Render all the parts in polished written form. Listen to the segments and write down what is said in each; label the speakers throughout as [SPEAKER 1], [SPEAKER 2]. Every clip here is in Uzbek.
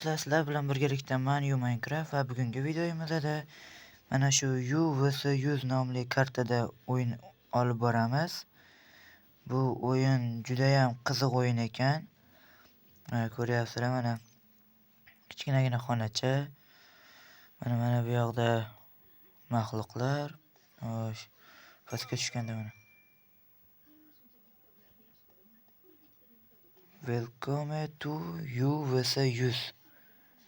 [SPEAKER 1] Sizlar bilan birgalikda Manu Minecraft va bugungi videomizda mana shu U vs 100 nomli kartada o'yin olib boramiz. Bu o'yin juda ham qiziq o'yin ekan. Ko'ryapsizlar, mana kichkinagina xonacha. Mana bu yoqda maxluqlar. Xo'sh, pastga tushganda mana. Welcome to U vs 100.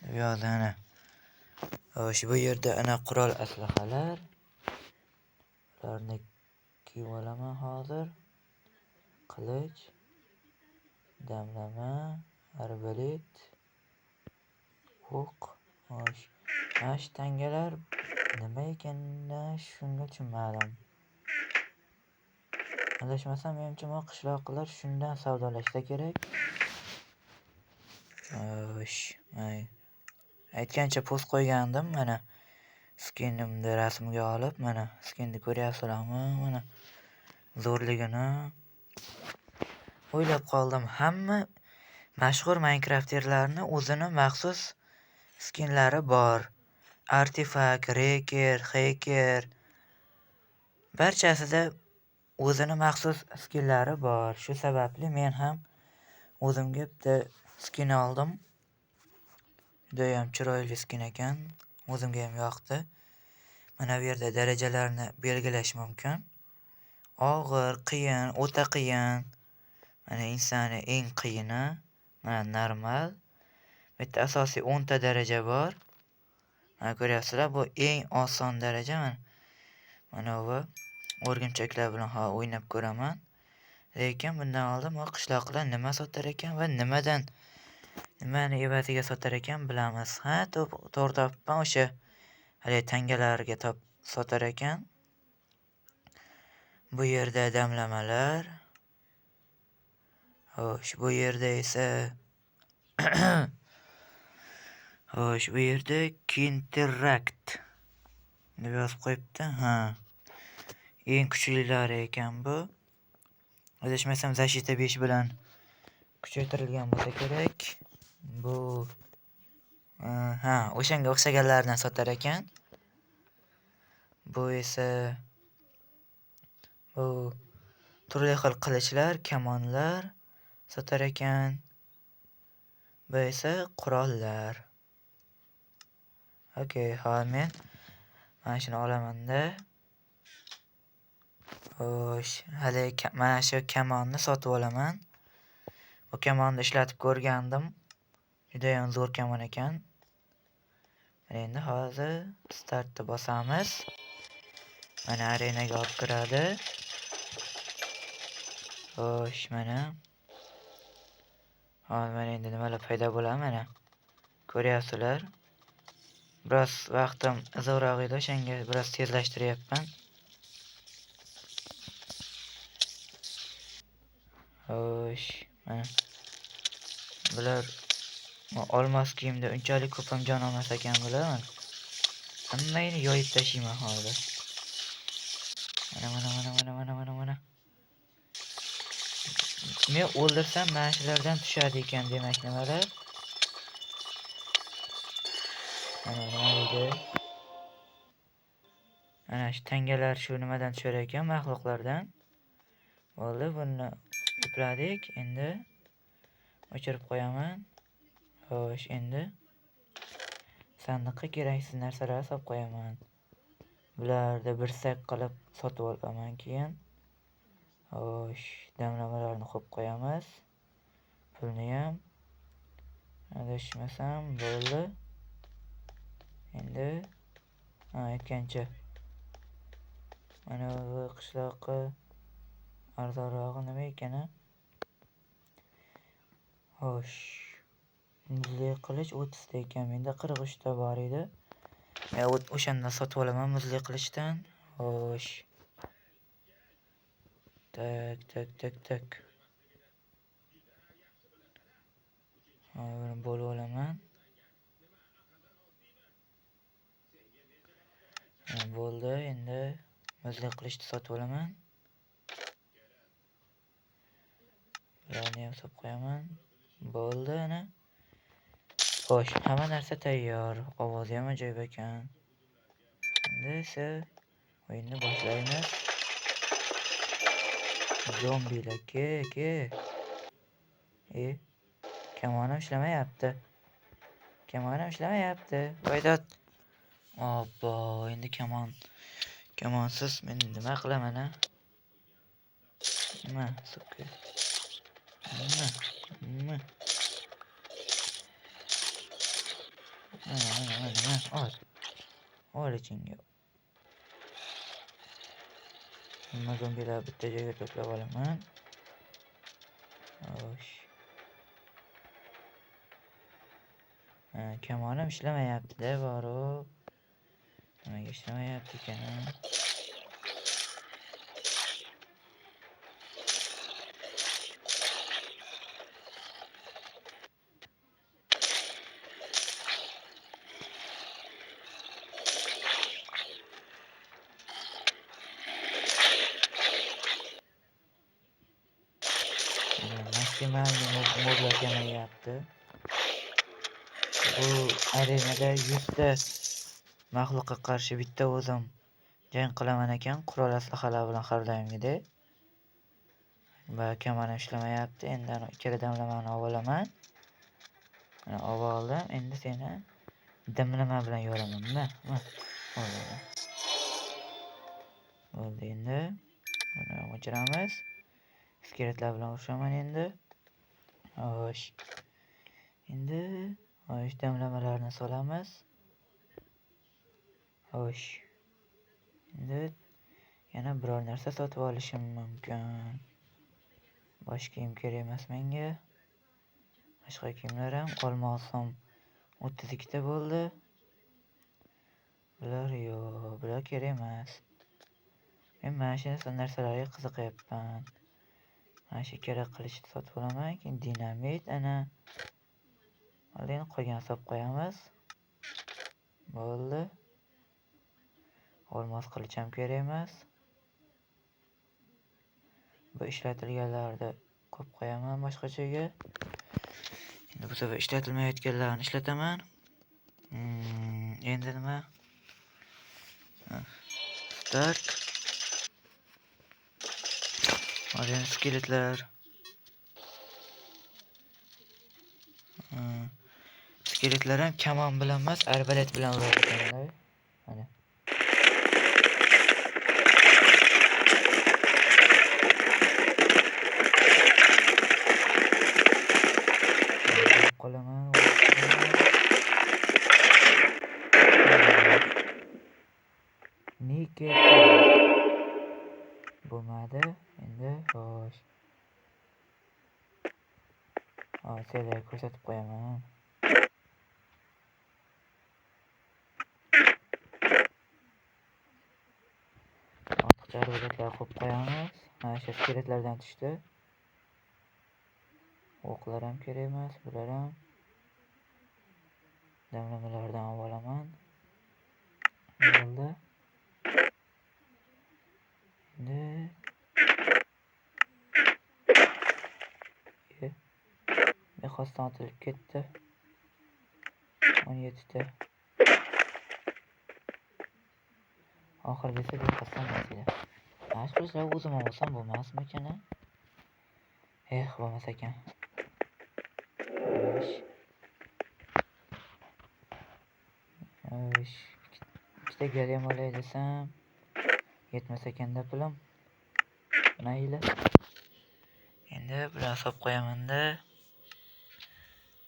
[SPEAKER 1] Bu yoqda ana. Xo'sh, bu yerda ana qurol aslahalar. Ularni kiyib olaman hozir. Qilich, damlama, arbalet, o'q. Xo'sh, mana shu tangalar nima ekanini shunga tushunmadim. Adashmasam, menimcha bu qishloqlar shundan savdolashsa kerak. Xo'sh, aytgancha post qo'ygandim, mana skinimni rasmga olib, mana skinni ko'ryapsizlarmi? Mana zo'rligini o'ylab qoldim. Hamma mashhur Minecrafterlarni o'zini maxsus skinlari bor. Artifakt, Reker, Hacker barchasida o'zini maxsus skinlari bor. Shu sababli men ham o'zimga bitta skin oldim. Juda ham chiroyli skin ekan. O'zimga ham yoqdi. Mana bu yerda darajalarni belgilash mumkin. Og'ir, qiyin, o'ta qiyin. Mana insani eng qiyini, mana normal. Bitta asosiy 10 ta daraja bor. Mana ko'ryapsizlar, bu eng oson daraja. Mana bu o'rgimchaklar bilan o'ynab ko'raman. Lekin bundan oldin bu qishloqlar nima sotar ekan va nimani evaziga sotar ekan bilamiz. To'g'ri topibman, o'sha hali tangalarga sotar ekan. Bu yerda damlamalar. Xo'sh, bu yerda esa xo'sh, bu yerda Kinterakt deb yozib qo'yibdi. Eng kuchlilari ekan bu. Adashmasam Zashita 5 bilan kuchaytirilgan bo'lsa kerak. Bu o'shanga o'xshaganlardan sotar ekan. Bu esa bu turli xil qilichlar, kamonlar sotar ekan. Bu esa qurollar. Okey, hozir men mana shuni olaman-da. Xo'sh, hali mana shu kamonni sotib olaman. Bu kamonni ishlatib ko'rgandim. Juda ham zo'r kamon ekan. Endi hozir startni bosamiz. Mana arenaga olib kiradi. Xo'sh, mana. Hozir endi nimalar paydo bo'ladi, mana. Ko'ryapsizlar. Biroz vaqtim uzoqroq edi, o'shanga biroz tezlashtiryapman. Xo'sh, mana. Bular olmos kiyimda unchalik ko'p ham jon olmas ekan bular. Hammani yoyib tashlayman hozir. Mana. Men o'ldirsam mana shulardan tushadi ekan, demak nimalar? Mana deydi. Mana shu tangalar shu nimadan tushar ekan, maxluqlardan. Bo'ldi, buni yukladik. Endi o'chirib qo'yaman. Xo'sh, endi sandiqqa keraksiz narsalar solib qo'yaman. Bularni bir sak qilib sotib olaman keyin. Xo'sh, damlamalarni qo'yib qo'yamiz. Pulni ham adashmasam bo'ldi. Endi aytgancha mana bu qishloqqa arzonrog'i nima ekani? Xo'sh, muzli qilich 30 ta ekan. Menda 43 ta bor edi. O'shandan sotib olaman muzli qilichdan. Xo'sh. Tak. Buni bo'lib olaman. Bo'ldi, endi muzli qilichni sotib olaman. Bularni ham solib qo'yaman. Bo'ldi, ana. Xo'sh, hamma narsa tayyor. Ovozi ham ajoyib ekan. Endi esa o'yinni boshlaymiz. Zombilar ke. Kamonim ishlamayapti. Voydat. Obbo, endi kamonsiz men nima qilaman a? Nima, suka. Nima? Ol ichingga. Hamma zombilar bitta joyga to'plab olaman. Xo'sh. Kamonim ishlamayapti-da, borib. Nimaga ishlamayapti ekan? Maksimal modlar kamayyapti. Bu arenada 100 ta maxluqqa qarshi bitta o'zim jang qilaman ekan, qurol aslahalar bilan har doimgidek. Va kamonim ishlamayapti. Endi ikkala damlamani olaman. Oldim. Endi seni damlama bilan yoraman. Mana. Bo'ldi endi. Buni o'chiramiz. Iskeletlar bilan urushaman endi. Xo'sh. Endi damlamalarni solamiz. Xo'sh. Endi yana biror narsa sotib olishim mumkin. Boshqa kiyim kerak emas menga. Boshqa kiyimlar ham olmoqsam 32 ta bo'ldi. Bular kerak emas. Men mana shu narsalarga qiziqayapman. Mana shu kerak qilichni sotib olaman, keyin dinamit ana. Endi qolgan solib qo'yamiz. Bo'ldi. Olmos qilich ham kerak emas. Bu ishlatilganlarni qo'yib qo'yaman boshqa joyga. Endi bu sefer ishlatilmayotganlarni ishlataman. Endi nima? Start. Mana skeletlar. Skeletlar ham kamon bilan emas, arbalet bilan urar ekanlar. Mana. Qolaman. Nike bo'lmadi. Endi xo'sh. Sizlarga ko'rsatib qo'yaman. Ortiqcha robotlar qo'yib qo'yamiz. Mana shu skeletlardan tushdi. O'qlar ham kerak emas, bular ham. Damlamalardan olaman. Bo'ldi. Endi mehosdan otilib ketdi. 17 ta. Oxirgisi mehosdan otildi. Mana shu qilishlar o'zim olsam bo'lmasmikan? Bo'lmas ekan. Ikkita garem olay desam yetmas ekanda pulim. Mayli. Endi biroz solib qo'yaman-da.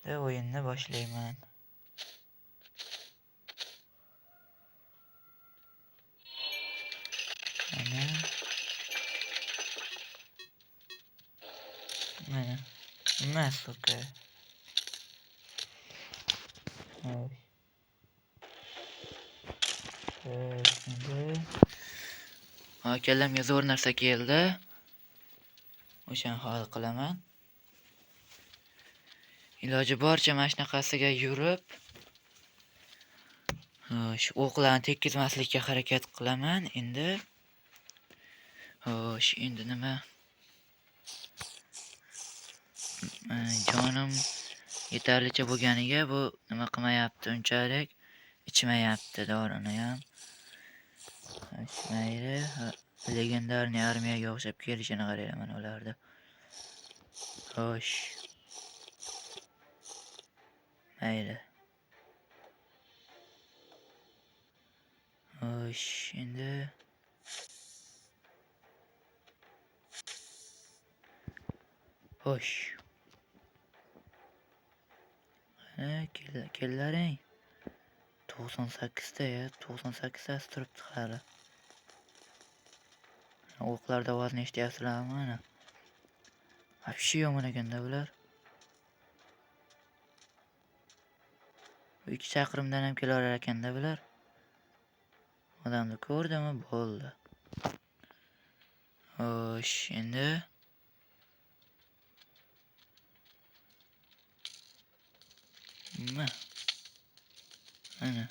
[SPEAKER 1] O'yinni boshlayman. Mana suka. Kallamga zo'r narsa keldi. O'shani hal qilaman. Iloji boricha mana shunaqasiga yurib, shu o'qlarni tekkizmaslikka harakat qilaman. Endi nima? Jonim Yetarlicha bo'lganiga bu nima qilmayapti unchalik. Ichmayapti dorini ham. Mayli, legendarniy armiyaga o'xshab kelishini qarayman mana ularda. Xo'sh. Mayli. Xo'sh, endi xo'sh. Kellaring. 98 ta ya, 98 tasi turibdi hali. O'qlarda ovozni eshityapsizlarmi mana? Вообще yomon ekanda bular. 2 chaqirimdan ham kelaverar ekanda bular. Odamni ko'rdimi bo'ldi. Xo'sh, endi mana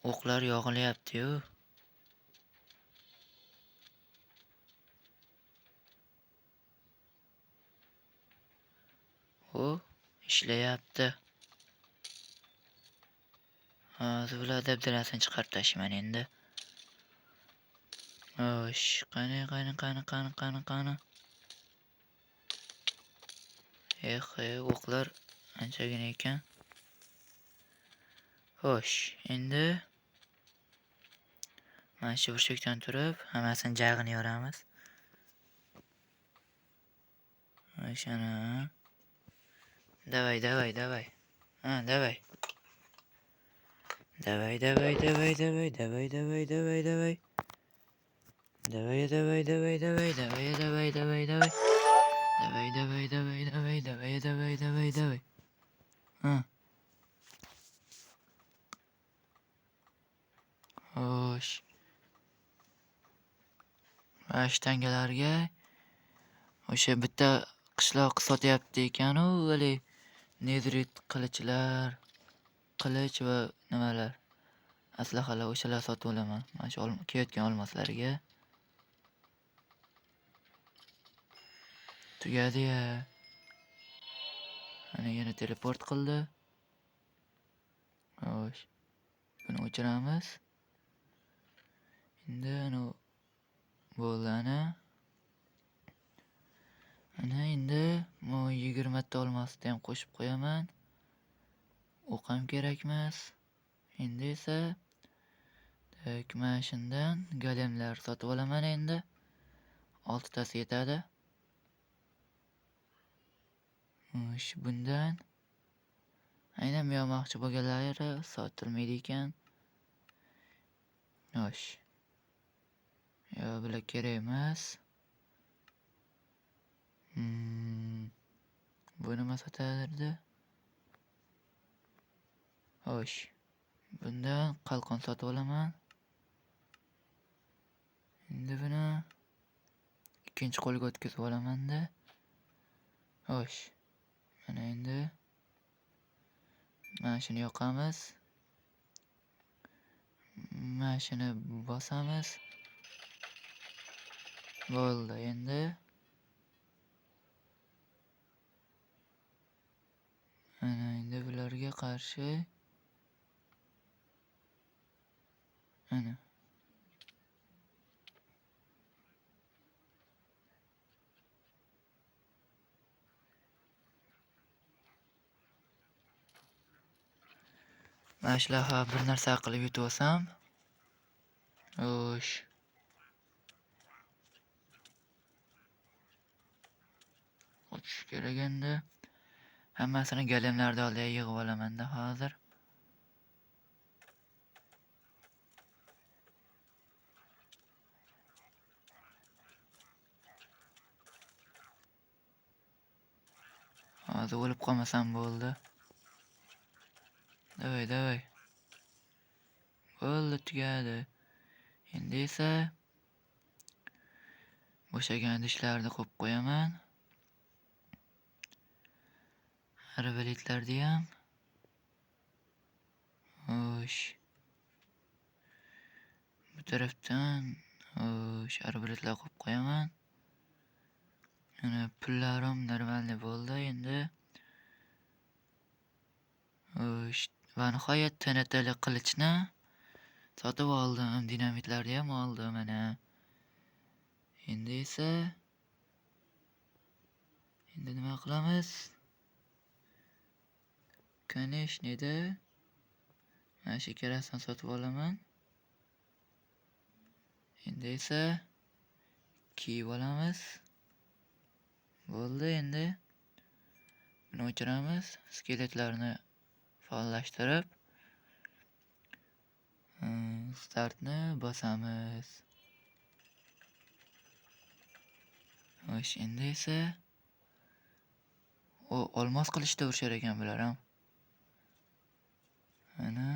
[SPEAKER 1] o'qlar yog'ilyapti-yu. Ishlayapti. Hozir bular dabdalasini chiqarib tashlayman endi. Xo'sh, qani. O'qlar anchagina ekan. Xo'sh, endi mana shu burchakdan turib, hammasini jag'ini yoramiz. Xo'sh, ana. Davay. Ha, davay. Davay. Ha. Xo'sh. Mana tangalarga o'sha bitta qishloq sotyapti ekan-u, vali Netherite qilichlar, qilich va nimalar. Aslahalar o'shalar sotib olaman. Mana shu kelayotgan olmoslarga. Tugadi-ya. Ana yana teleport qildi. Xo'sh. Buni o'chiramiz. Endi ana bo'ldi ana. Ana endi 20 ta olmosni ham qo'shib qo'yaman. O'q ham kerakmas. Endi esa mana shundan golemlar sotib olaman endi. 6 tasi yetadi. Xo'sh, bundan aynan yo'moqchi bo'lganlari sotilmaydi ekan. Xo'sh. Yo, bular kerak emas. Bu nima sotardi? Xo'sh. Bundan qalqon sotib olaman. Endi buni ikkinchi qo'lga o'tkazib olaman-da. Xo'sh. Mana endi mana shuni yoqamiz. Mana shuni bosamiz. Bo'ldi endi. Ana endi bularga qarshi ana mana shunaqa bir narsa qilib yutib olsam. Xo'sh. Ochish kerak endi. Hammasini golemlarni oldiga yig'ib olaman-da hozir. Hozir o'lib qolmasam bo'ldi. Davay. Bo'ldi, tugadi. Endi esa bo'shagan idishlarni qo'yib qo'yaman. Arbaletlarni ham. Xo'sh. Bu tarafdan xo'sh, arbaletlar qo'yib qo'yaman. Mana pullarim normalniy bo'ldi endi. Va nihoyat TNTli qilichni sotib oldim. Dinamitlarni ham oldim mana. Endi nima qilamiz? Kaneshni'da mana shu ikkalasini sotib olaman. Endi kiyib olamiz. Bo'ldi endi. Buni o'chiramiz. Skeletlarni faollashtirib startni bosamiz. Xo'sh, endi olmos qilichda urishar ekan bular ham. Mana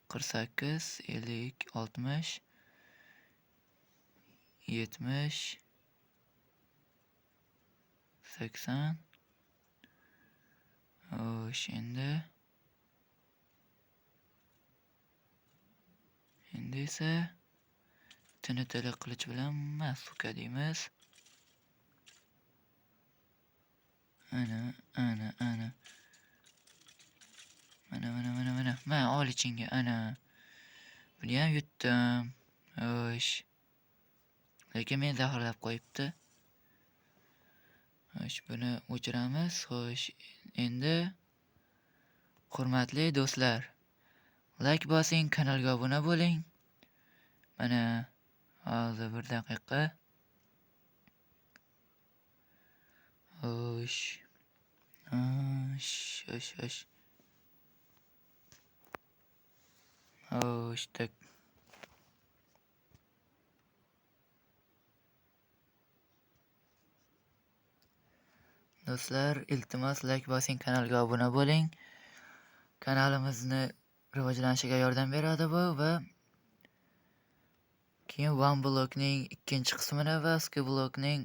[SPEAKER 1] 48, 50, 60, 70, 80. Xo'sh, endi TNTli qilich bilan masuka deymiz. Ana. Mana ol ichingga, ana. Buni ham yutdim. Xo'sh. Lekin meni zaharlab qo'yibdi. Xo'sh, buni o'chiramiz. Xo'sh, endi hurmatli do'stlar, like bosing, kanalga obuna bo'ling. Mana hozir 1 daqiqa. Xo'sh. Tak. Do'stlar, iltimos like bosing, kanalga obuna bo'ling. Kanalimizni rivojlanishiga yordam beradi bu va keyin OneBlockning ikkinchi qismini va Skyblockning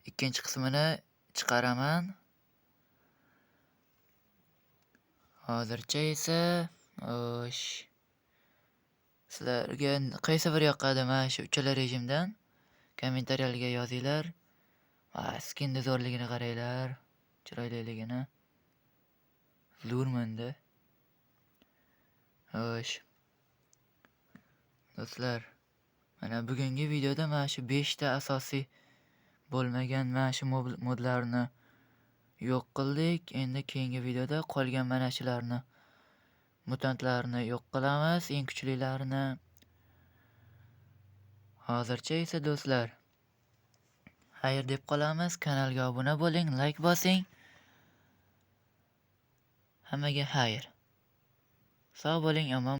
[SPEAKER 1] ikkinchi qismini chiqaraman. Hozircha sizlarga qaysi biri yoqadi mana shu uchala rejimdan? Kommentariyalarga yozinglar. Skinni zo'rligini qaranglar, chiroyliligini. Zo'rmanda. Xo'sh. Do'stlar, mana bugungi videoda mana shu 5 ta asosiy bo'lmagan mana shu modlarni yo'q qildik. Endi keyingi videoda qolgan mana shularni mutantlarni yo'q qilamiz, eng kuchlilarini. Hozircha do'stlar, xayr deb qolamiz. Kanalga obuna bo'ling, like bosing. Hammaga xayr. Sog' bo'ling, omon